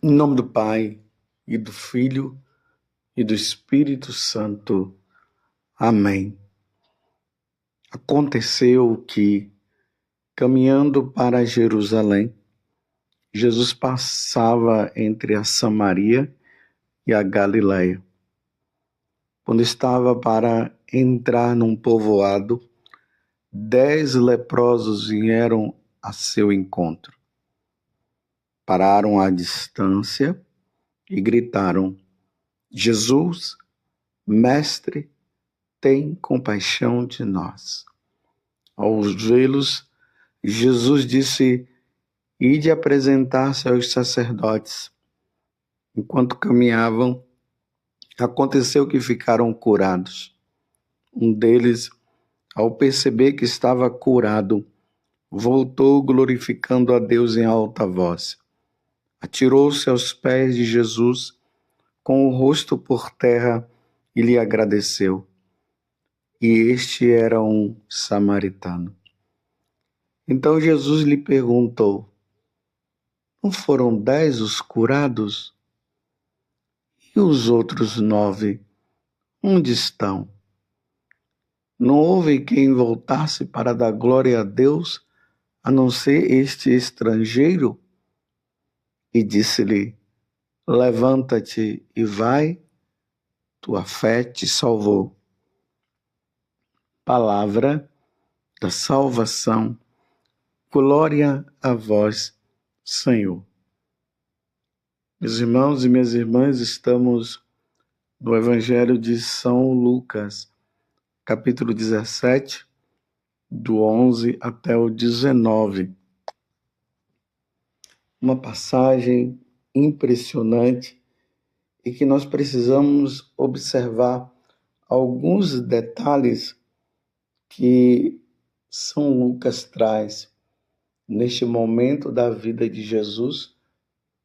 Em nome do Pai, e do Filho, e do Espírito Santo. Amém. Aconteceu que, caminhando para Jerusalém, Jesus passava entre a Samaria e a Galiléia. Quando estava para entrar num povoado, 10 leprosos vieram a seu encontro. Pararam à distância e gritaram: Jesus, Mestre, tem compaixão de nós. Ao vê-los, Jesus disse: ide apresentar-se aos sacerdotes. Enquanto caminhavam, aconteceu que ficaram curados. Um deles, ao perceber que estava curado, voltou glorificando a Deus em alta voz. Atirou-se aos pés de Jesus, com o rosto por terra, e lhe agradeceu. E este era um samaritano. Então Jesus lhe perguntou: não foram 10 os curados? E os outros 9, onde estão? Não houve quem voltasse para dar glória a Deus, a não ser este estrangeiro? E disse-lhe: levanta-te e vai, tua fé te salvou. Palavra da salvação. Glória a vós, Senhor. Meus irmãos e minhas irmãs, estamos no Evangelho de São Lucas, capítulo 17, do 11 até o 19. Uma passagem impressionante e que nós precisamos observar alguns detalhes que São Lucas traz neste momento da vida de Jesus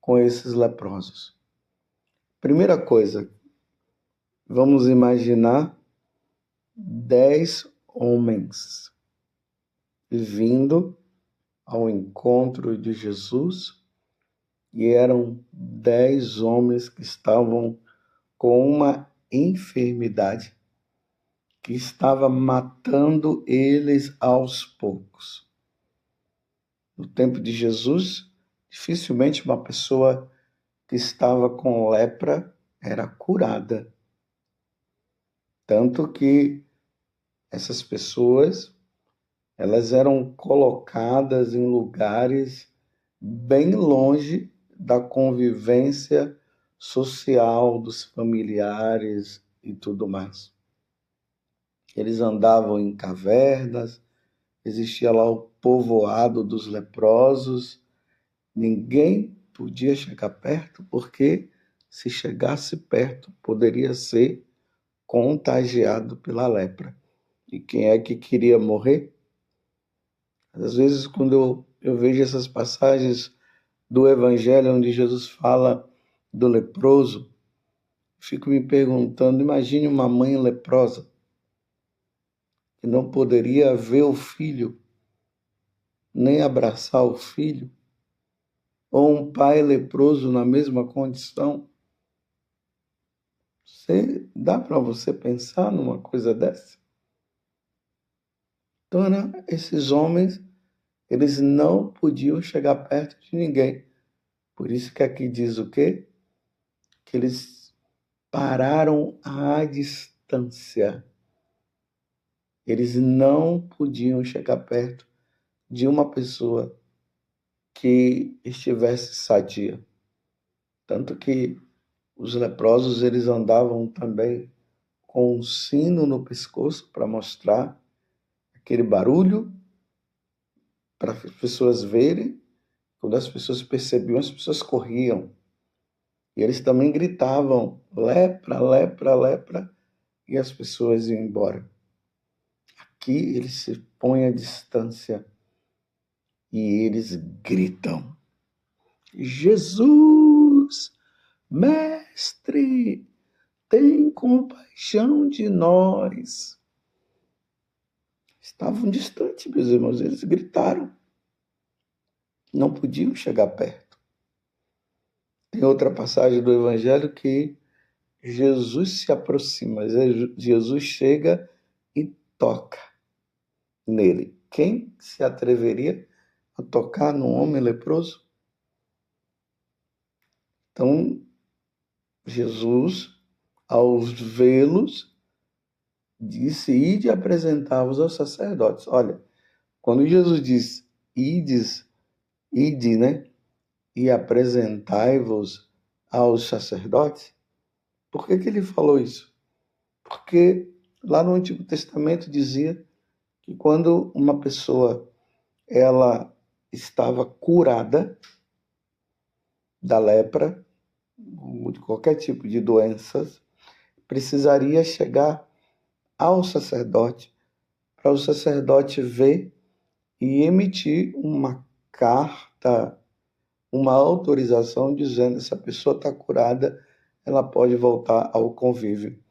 com esses leprosos. Primeira coisa, vamos imaginar 10 homens vindo ao encontro de Jesus, e eram 10 homens que estavam com uma enfermidade que estava matando eles aos poucos. No tempo de Jesus, dificilmente uma pessoa que estava com lepra era curada. Tanto que essas pessoas, elas eram colocadas em lugares bem longe da convivência social dos familiares e tudo mais. Eles andavam em cavernas, existia lá o povoado dos leprosos, ninguém podia chegar perto, porque se chegasse perto poderia ser contagiado pela lepra. E quem é que queria morrer? Às vezes, quando eu vejo essas passagens do Evangelho onde Jesus fala do leproso, fico me perguntando, imagine uma mãe leprosa que não poderia ver o filho, nem abraçar o filho, ou um pai leproso na mesma condição. Dá para você pensar numa coisa dessa? Então, esses homens, eles não podiam chegar perto de ninguém. Por isso que aqui diz o quê? Que eles pararam à distância. Eles não podiam chegar perto de uma pessoa que estivesse sadia. Tanto que os leprosos, eles andavam também com um sino no pescoço para mostrar aquele barulho, para as pessoas verem. Quando as pessoas percebiam, as pessoas corriam. E eles também gritavam, lepra, lepra, lepra, e as pessoas iam embora. Aqui eles se põem à distância e eles gritam: Jesus, Mestre, tem compaixão de nós. Estavam distantes, meus irmãos, eles gritaram. Não podiam chegar perto. Tem outra passagem do Evangelho que Jesus se aproxima, Jesus chega e toca nele. Quem se atreveria a tocar num homem leproso? Então, Jesus, ao vê-los, disse: ide apresentar-vos aos sacerdotes. Olha, quando Jesus diz ide, né? E apresentai-vos aos sacerdotes, por que ele falou isso? Porque lá no Antigo Testamento dizia que quando uma pessoa ela estava curada da lepra, ou de qualquer tipo de doenças, precisaria chegar ao sacerdote, para o sacerdote ver e emitir uma carta, uma autorização dizendo que essa pessoa está curada, ela pode voltar ao convívio.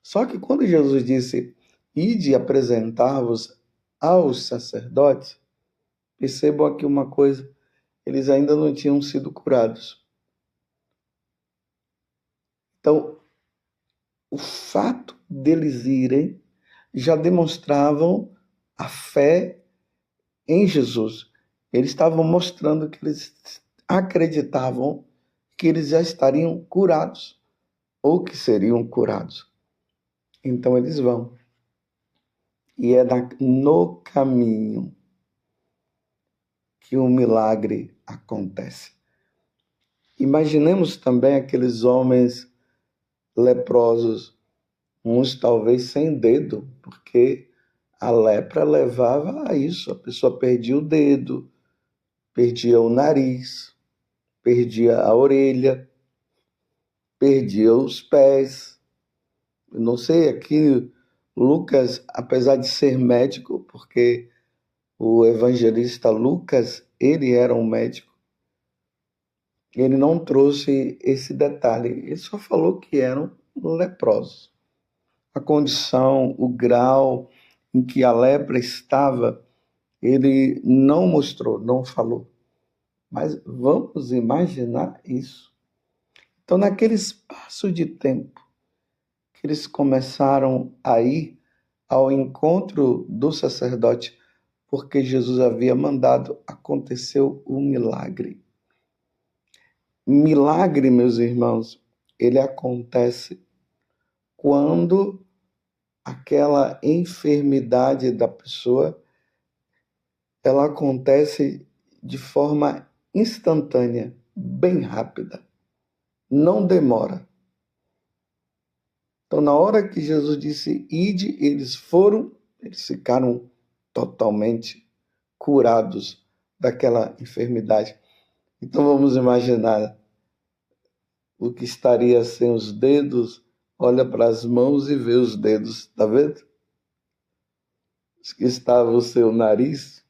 Só que quando Jesus disse, ide apresentar-vos aos sacerdotes, percebam aqui uma coisa, eles ainda não tinham sido curados. Então, o fato deles irem já demonstravam a fé em Jesus. Eles estavam mostrando que eles acreditavam que eles já estariam curados ou que seriam curados. Então eles vão. E é no caminho que o milagre acontece. Imaginemos também aqueles homens leprosos, uns talvez sem dedo, porque a lepra levava a isso. A pessoa perdia o dedo, perdia o nariz, perdia a orelha, perdia os pés. Eu não sei, aqui Lucas, apesar de ser médico, porque o evangelista Lucas, ele era um médico, ele não trouxe esse detalhe, ele só falou que eram leprosos. A condição, o grau em que a lepra estava, ele não mostrou, não falou. Mas vamos imaginar isso. Então, naquele espaço de tempo que eles começaram a ir ao encontro do sacerdote, porque Jesus havia mandado, aconteceu um milagre. Milagre, meus irmãos, ele acontece quando aquela enfermidade da pessoa, ela acontece de forma instantânea, bem rápida. Não demora. Então, na hora que Jesus disse, ide, eles ficaram totalmente curados daquela enfermidade. Então, vamos imaginar o que estaria sem os dedos, olha para as mãos e vê os dedos, está vendo? Que estava o seu nariz,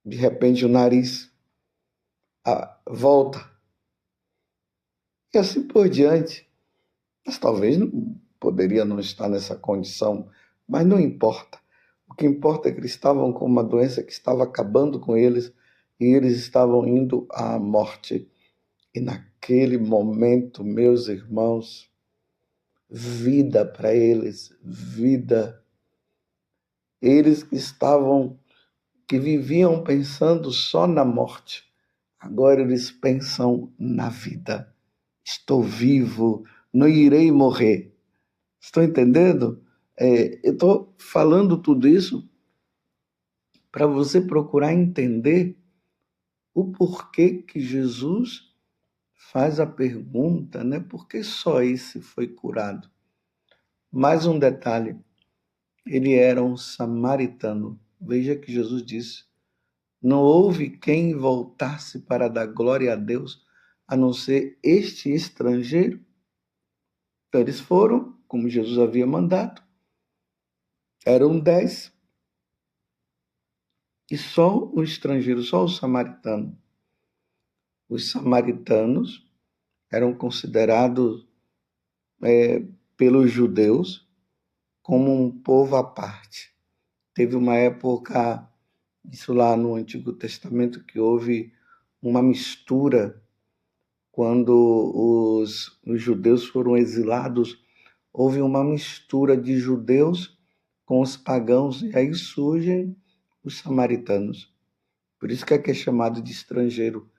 de repente o nariz volta. E assim por diante. Mas talvez poderia não estar nessa condição, mas não importa. O que importa é que eles estavam com uma doença que estava acabando com eles e eles estavam indo à morte. E naquele momento, meus irmãos, vida para eles, vida. Eles que viviam pensando só na morte, agora eles pensam na vida. Estou vivo, não irei morrer. Estão entendendo? Eu estou falando tudo isso para você procurar entender o porquê que Jesus faz a pergunta, né? Por que só esse foi curado? Mais um detalhe, ele era um samaritano. Veja que Jesus disse, não houve quem voltasse para dar glória a Deus, a não ser este estrangeiro. Então eles foram, como Jesus havia mandado, eram 10, e só o estrangeiro, só o samaritano. Os samaritanos eram considerados pelos judeus como um povo à parte. Teve uma época, isso lá no Antigo Testamento, que houve uma mistura. Quando os judeus foram exilados, houve uma mistura de judeus com os pagãos, e aí surgem os samaritanos. Por isso que é chamado de estrangeiro.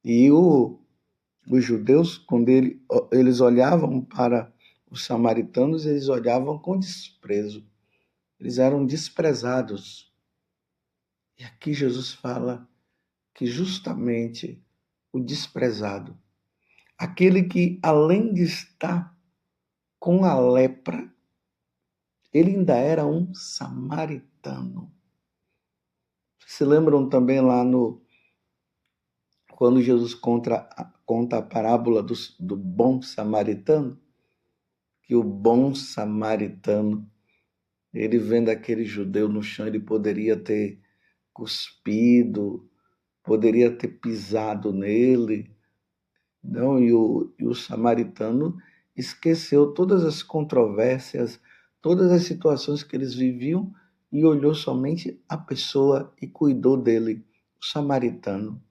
E os judeus, quando eles olhavam para os samaritanos, eles olhavam com desprezo. Eles eram desprezados. E aqui Jesus fala que justamente o desprezado, aquele que além de estar com a lepra, ele ainda era um samaritano. Se lembram também lá quando Jesus conta a parábola do bom samaritano? Que o bom samaritano, ele vendo aquele judeu no chão, ele poderia ter cuspido, poderia ter pisado nele, não? E o samaritano esqueceu todas as controvérsias, todas as situações que eles viviam e olhou somente a pessoa e cuidou dele, o samaritano.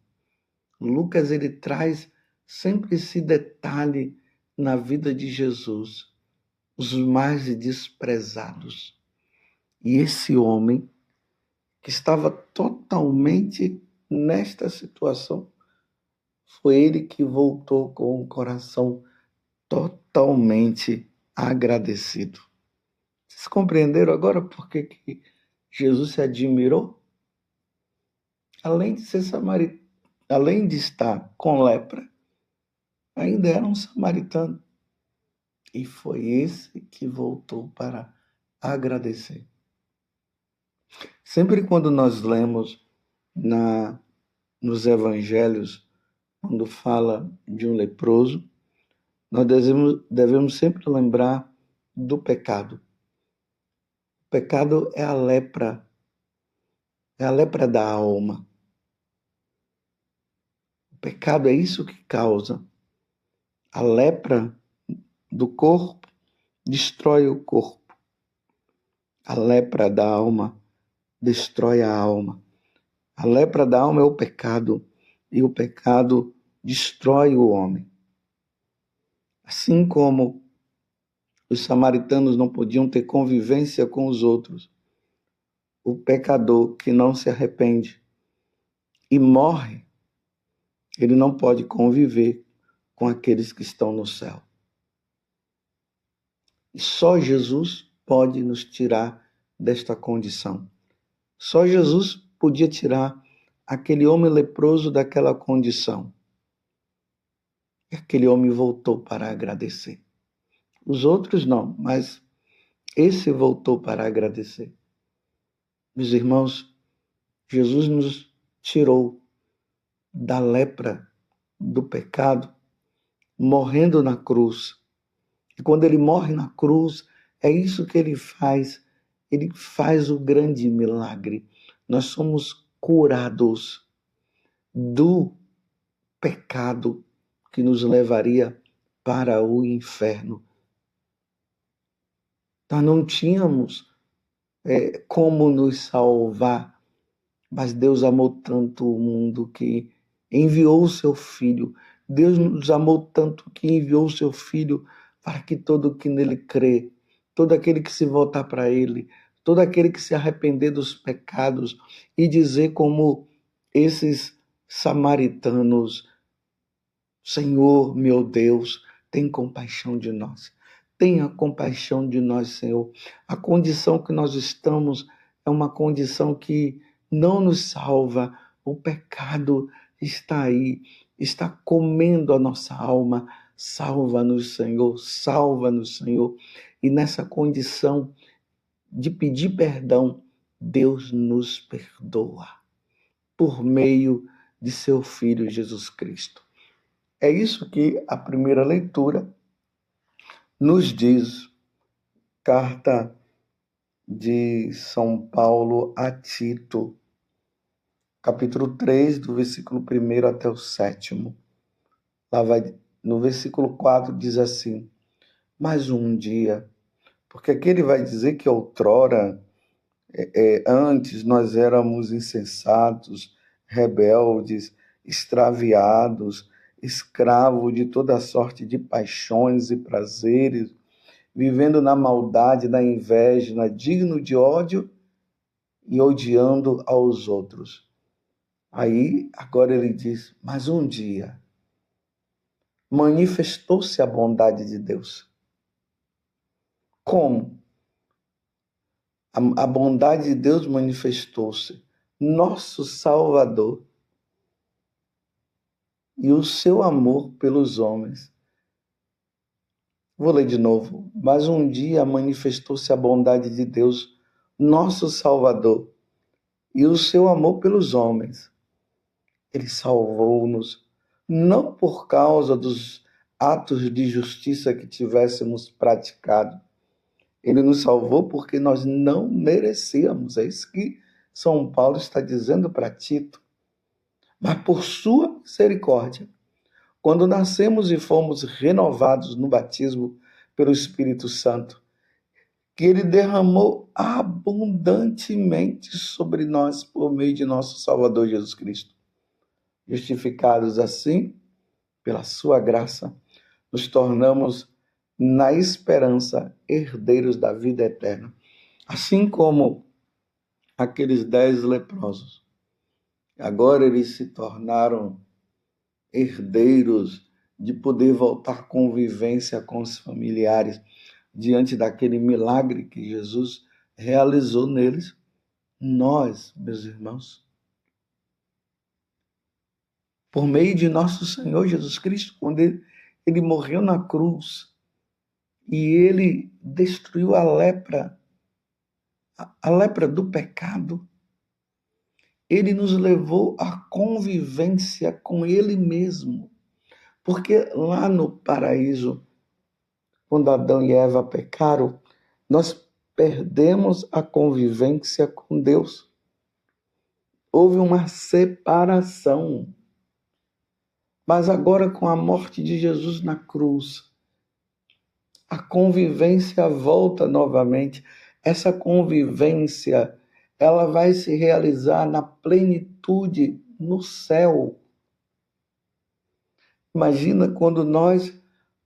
Lucas, ele traz sempre esse detalhe na vida de Jesus, os mais desprezados. E esse homem, que estava totalmente nesta situação, foi ele que voltou com o coração totalmente agradecido. Vocês compreenderam agora por que Jesus se admirou? Além de ser samaritano, além de estar com lepra, ainda era um samaritano. E foi esse que voltou para agradecer. Sempre quando nós lemos nos evangelhos, quando fala de um leproso, nós devemos sempre lembrar do pecado. O pecado é a lepra da alma. O pecado é isso que causa. A lepra do corpo destrói o corpo. A lepra da alma destrói a alma. A lepra da alma é o pecado, e o pecado destrói o homem. Assim como os samaritanos não podiam ter convivência com os outros, o pecador que não se arrepende e morre, ele não pode conviver com aqueles que estão no céu. E só Jesus pode nos tirar desta condição. Só Jesus podia tirar aquele homem leproso daquela condição. E aquele homem voltou para agradecer. Os outros não, mas esse voltou para agradecer. Meus irmãos, Jesus nos tirou da lepra do pecado, morrendo na cruz. E quando ele morre na cruz, é isso que ele faz. Ele faz o grande milagre. Nós somos curados do pecado que nos levaria para o inferno. Nós não tínhamos como nos salvar, mas Deus amou tanto o mundo que enviou o seu Filho. Deus nos amou tanto que enviou o seu Filho para que todo que nele crê, todo aquele que se voltar para ele, todo aquele que se arrepender dos pecados e dizer como esses samaritanos: Senhor, meu Deus, tem compaixão de nós. Tenha compaixão de nós, Senhor. A condição que nós estamos é uma condição que não nos salva. O pecado está aí, está comendo a nossa alma. Salva-nos, Senhor, salva-nos, Senhor. E nessa condição de pedir perdão, Deus nos perdoa por meio de seu Filho Jesus Cristo. É isso que a primeira leitura nos diz. Carta de São Paulo a Tito, capítulo 3, do versículo 1 até o 7. Lá vai, no versículo 4 diz assim: mais um dia, porque aqui ele vai dizer que outrora, antes nós éramos insensatos, rebeldes, extraviados, escravos de toda sorte de paixões e prazeres, vivendo na maldade, na inveja, digno de ódio e odiando aos outros. Aí, agora ele diz, mas um dia manifestou-se a bondade de Deus. Como? A bondade de Deus manifestou-se. Nosso Salvador e o seu amor pelos homens. Vou ler de novo. Mas um dia manifestou-se a bondade de Deus, nosso Salvador, e o seu amor pelos homens. Ele salvou-nos, não por causa dos atos de justiça que tivéssemos praticado. Ele nos salvou porque nós não merecíamos. É isso que São Paulo está dizendo para Tito. Mas por sua misericórdia, quando nascemos e fomos renovados no batismo pelo Espírito Santo, que ele derramou abundantemente sobre nós por meio de nosso Salvador Jesus Cristo. Justificados assim, pela sua graça, nos tornamos, na esperança, herdeiros da vida eterna. Assim como aqueles 10 leprosos, agora eles se tornaram herdeiros de poder voltar à convivência com os familiares diante daquele milagre que Jesus realizou neles. Nós, meus irmãos, por meio de nosso Senhor Jesus Cristo, quando ele morreu na cruz e ele destruiu a lepra do pecado, ele nos levou à convivência com ele mesmo. Porque lá no paraíso, quando Adão e Eva pecaram, nós perdemos a convivência com Deus. Houve uma separação. Mas agora, com a morte de Jesus na cruz, a convivência volta novamente. Essa convivência, ela vai se realizar na plenitude no céu. Imagina quando nós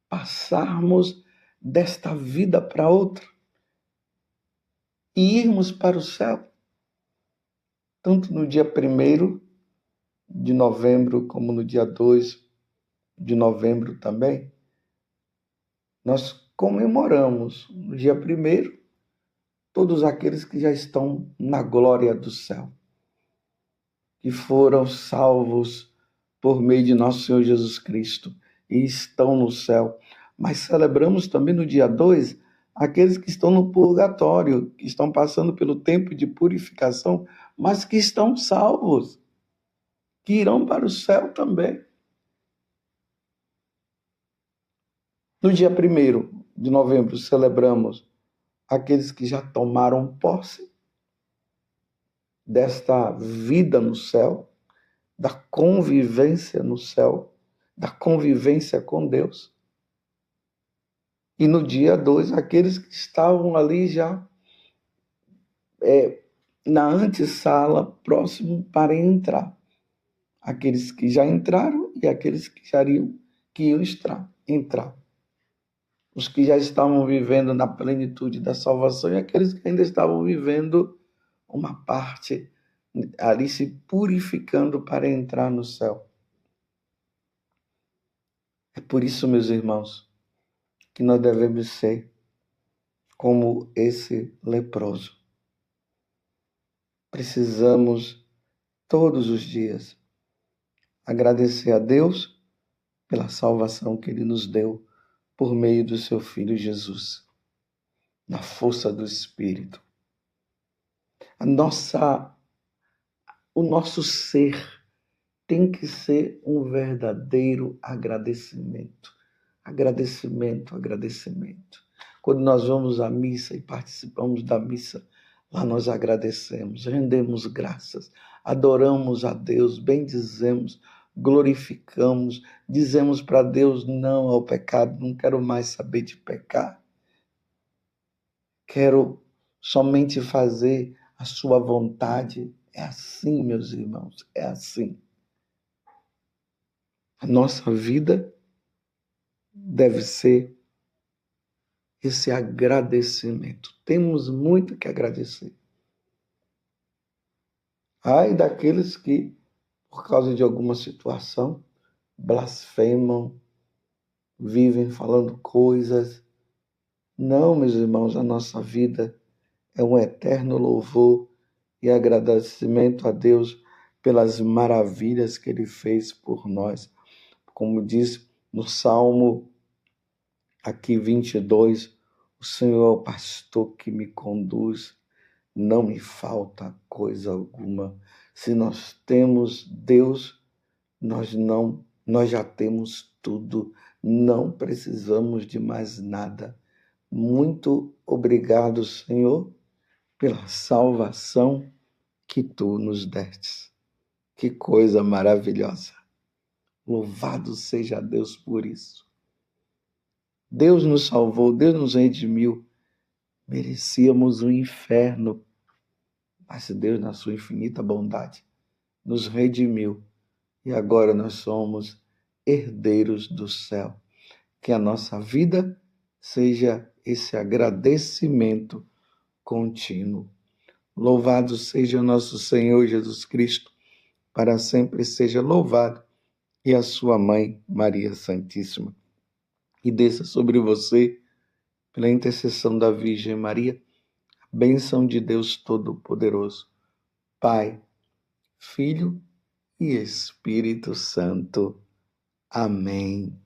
passarmos desta vida para outra e irmos para o céu. Tanto no dia 1º de novembro, como no dia 2 de novembro também, nós comemoramos no dia 1º todos aqueles que já estão na glória do céu, que foram salvos por meio de nosso Senhor Jesus Cristo e estão no céu. Mas celebramos também no dia 2 aqueles que estão no purgatório, que estão passando pelo tempo de purificação, mas que estão salvos, que irão para o céu também. No dia 1º de novembro, celebramos aqueles que já tomaram posse desta vida no céu, da convivência no céu, da convivência com Deus. E no dia 2, aqueles que estavam ali já na antessala, próximo para entrar. Aqueles que já entraram e aqueles que iam entrar. Os que já estavam vivendo na plenitude da salvação e aqueles que ainda estavam vivendo uma parte ali se purificando para entrar no céu. É por isso, meus irmãos, que nós devemos ser como esse leproso. Precisamos, todos os dias, agradecer a Deus pela salvação que Ele nos deu por meio do seu Filho Jesus, na força do Espírito. O nosso ser tem que ser um verdadeiro agradecimento. Agradecimento. Quando nós vamos à missa e participamos da missa, lá nós agradecemos, rendemos graças, adoramos a Deus, bendizemos, glorificamos, dizemos para Deus não ao pecado, não quero mais saber de pecar. Quero somente fazer a sua vontade. É assim, meus irmãos, é assim. A nossa vida deve ser esse agradecimento. Temos muito que agradecer. Ai daqueles que, por causa de alguma situação, blasfemam, vivem falando coisas. Não, meus irmãos, a nossa vida é um eterno louvor e agradecimento a Deus pelas maravilhas que Ele fez por nós. Como diz no Salmo aqui 22, o Senhor é o pastor que me conduz, não me falta coisa alguma. Se nós temos Deus, nós já temos tudo, não precisamos de mais nada. Muito obrigado, Senhor, pela salvação que tu nos destes. Que coisa maravilhosa. Louvado seja Deus por isso. Deus nos salvou, Deus nos redimiu. Merecíamos o inferno, mas Deus, na sua infinita bondade, nos redimiu. E agora nós somos herdeiros do céu. Que a nossa vida seja esse agradecimento contínuo. Louvado seja nosso Senhor Jesus Cristo, para sempre seja louvado, e a sua mãe, Maria Santíssima. E desça sobre você, pela intercessão da Virgem Maria, a bênção de Deus Todo-Poderoso, Pai, Filho e Espírito Santo. Amém.